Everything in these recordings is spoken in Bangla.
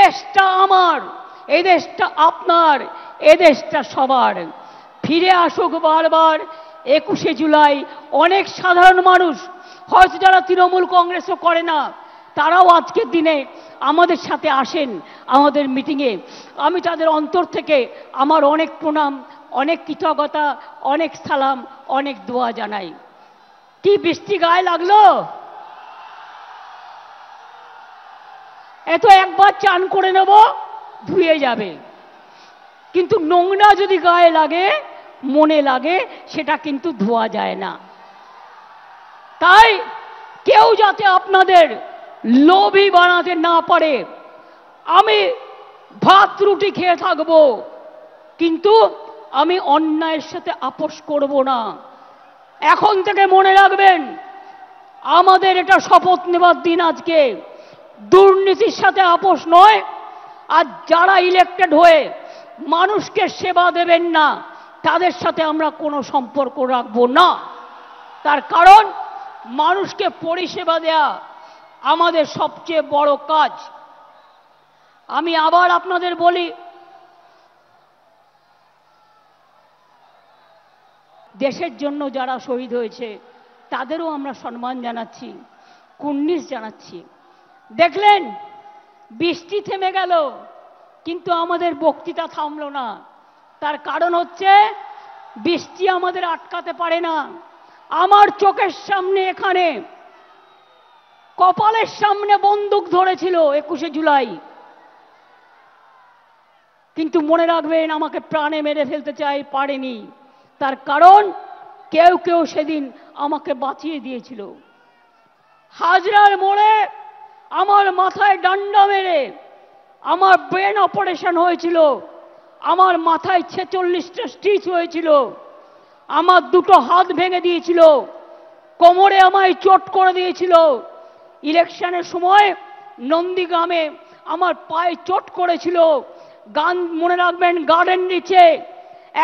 দেশটা আমার, এই দেশটা আপনার, এ দেশটা সবার। ফিরে আসুক বারবার 21শে জুলাই। অনেক সাধারণ মানুষ হয়তো যারা তৃণমূল কংগ্রেসও করে না, তারাও আজকের দিনে আমাদের সাথে আসেন আমাদের মিটিংয়ে। আমি তাদের অন্তর থেকে আমার অনেক প্রণাম, অনেক কৃতজ্ঞতা, অনেক সালাম, অনেক দোয়া জানাই। কি বৃষ্টি গায়ে লাগলো? এত একবার চান করে নেব, ধুয়ে যাবে, কিন্তু নোংরা যদি গায়ে লাগে, মনে লাগে, সেটা কিন্তু ধোয়া যায় না। তাই কেউ যাতে আপনাদের লোভী বানাতে না পারে। আমি ভাত রুটি খেয়ে থাকবো, কিন্তু আমি অন্যায়ের সাথে আপোষ করব না। এখন থেকে মনে রাখবেন, আমাদের এটা শপথ নেবার দিন আজকে। দুর্নীতির সাথে আপোষ নয়। আর যারা ইলেক্টেড হয়ে মানুষকে সেবা দেবেন না, তাদের সাথে আমরা কোনো সম্পর্ক রাখবো না। তার কারণ মানুষকে পরিষেবা দেয়া আমাদের সবচেয়ে বড় কাজ। আমি আবার আপনাদের বলি, দেশের জন্য যারা শহীদ হয়েছে তাদেরও আমরা সম্মান জানাচ্ছি, কুর্নিশ জানাচ্ছি। দেখলেন বৃষ্টি থেমে গেল, কিন্তু আমাদের বক্তৃতা থামলো না। তার কারণ হচ্ছে বৃষ্টি আমাদের আটকাতে পারে না। আমার চোখের সামনে, এখানে কপালের সামনে বন্দুক ধরেছিল 21শে জুলাই, কিন্তু মনে রাখবেন আমাকে প্রাণে মেরে ফেলতে চাই, পারেনি। তার কারণ কেউ কেউ সেদিন আমাকে বাঁচিয়ে দিয়েছিল। হাজরার মোড়ে আমার মাথায় ডান্ডা মেরে আমার ব্রেন অপারেশন হয়েছিল, আমার মাথায় 46টা স্টিচ হয়েছিল, আমার দুটো হাত ভেঙে দিয়েছিল, কোমরে আমায় চোট করে দিয়েছিল। ইলেকশনের সময় নন্দীগ্রামে আমার পায়ে চোট করেছিল। গান মনে রাখবেন, গার্ডেন নিচে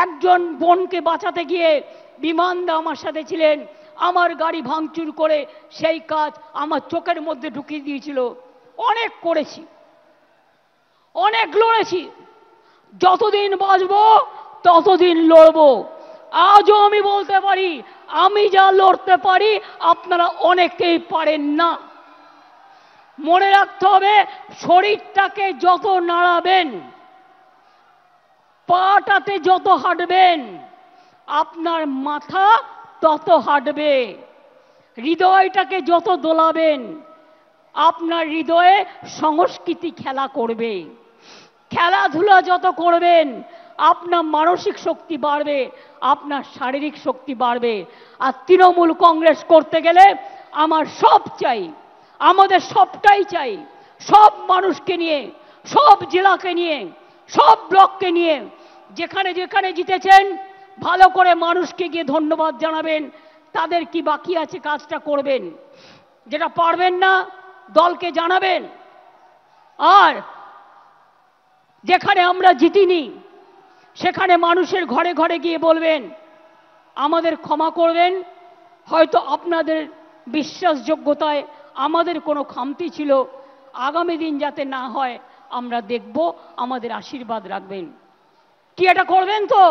একজন বোনকে বাঁচাতে গিয়ে বিমানদা আমার সাথে ছিলেন, আমার গাড়ি ভাঙচুর করে সেই কাজ আমার চোখের মধ্যে ঢুকিয়ে দিয়েছিল। অনেক করেছি, অনেক লড়েছি, যতদিন বাঁচব ততদিন লড়ব। আজও আমি বলতে পারি, আমি যা লড়তে পারি আপনারা অনেকেই পারেন না। মনে রাখতে হবে, শরীরটাকে যত নাড়াবেন, পাটাতে যত হাঁটবেন, আপনার মাথা তত হাঁটবে। হৃদয়টাকে যত দোলাবেন, আপনার হৃদয়ে সংস্কৃতি খেলা করবে। খেলাধুলা যত করবেন, আপনার মানসিক শক্তি বাড়বে, আপনার শারীরিক শক্তি বাড়বে। আর তৃণমূল কংগ্রেস করতে গেলে আমার সব চাই, আমাদের সবটাই চাই। সব মানুষকে নিয়ে, সব জেলাকে নিয়ে, সব ব্লককে নিয়ে, যেখানে যেখানে জিতেছেন ভালো করে মানুষকে গিয়ে ধন্যবাদ জানাবেন। তাদের কি বাকি আছে কাজটা করবেন, যেটা পারবেন না দলকে জানাবেন। আর যেখানে আমরা জিতিনি সেখানে মানুষের ঘরে ঘরে গিয়ে বলবেন আমাদের ক্ষমা করবেন, হয়তো আপনাদের বিশ্বাসযোগ্যতায় আমাদের কোনো খামতি ছিল, আগামী দিন যাতে না হয় আমরা দেখব, আমাদের আশীর্বাদ রাখবেন। কি এটা করবেন তো?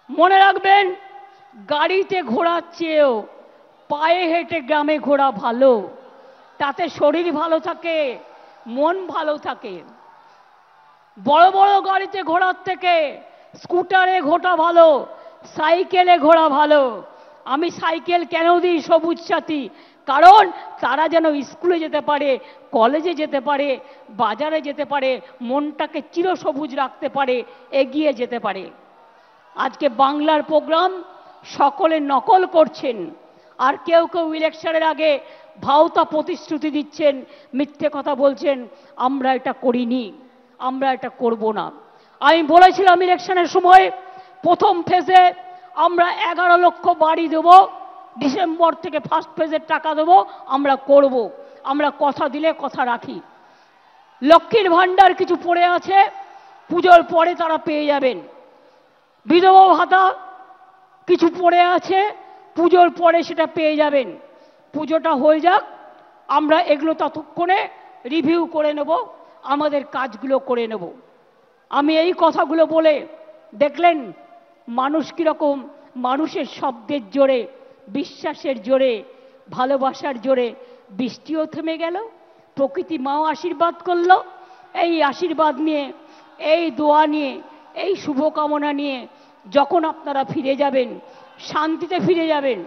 মনে রাখবেন, গাড়িতে ঘোরার চেয়েও পায়ে হেঁটে গ্রামে ঘোরা ভালো। তাতে শরীর ভালো থাকে, মন ভালো থাকে। বড় বড় গাড়িতে ঘোরার থেকে স্কুটারে ঘোরা ভালো, সাইকেলে ঘোরা ভালো। আমি সাইকেল কেন দিই সবুজ সাথী? কারণ তারা যেন স্কুলে যেতে পারে, কলেজে যেতে পারে, বাজারে যেতে পারে, মনটাকে চিরসবুজ রাখতে পারে, এগিয়ে যেতে পারে। আজকে বাংলার প্রোগ্রাম সকলে নকল করছেন, আর কেউ কেউ ইলেকশনের আগে ভাওতা প্রতিশ্রুতি দিচ্ছেন, মিথ্যে কথা বলছেন। আমরা এটা করিনি, আমরা এটা করব না। আমি বলেছিলাম ইলেকশনের সময় প্রথম ফেজে আমরা 11 লক্ষ বাড়ি দেব, ডিসেম্বর থেকে ফার্স্ট ফেজের টাকা দেব, আমরা করব। আমরা কথা দিলে কথা রাখি। লক্ষ্মীর ভাণ্ডার কিছু পড়ে আছে, পুজোর পরে তারা পেয়ে যাবেন। বিধবা ভাতা কিছু পড়ে আছে, পুজোর পরে সেটা পেয়ে যাবেন। পুজোটা হয়ে যাক, আমরা এগুলো ততক্ষণে রিভিউ করে নেব, আমাদের কাজগুলো করে নেব। আমি এই কথাগুলো বলে দেখলেন মানুষ কীরকম মানুষের শব্দের জোরে, বিশ্বাসের জোরে, ভালোবাসার জোরে বৃষ্টিও থেমে গেল, প্রকৃতি মাও আশীর্বাদ করলো। এই আশীর্বাদ নিয়ে, এই দোয়া নিয়ে, এই শুভকামনা নিয়ে যখন আপনারা ফিরে যাবেন, শান্তিতে ফিরে যাবেন।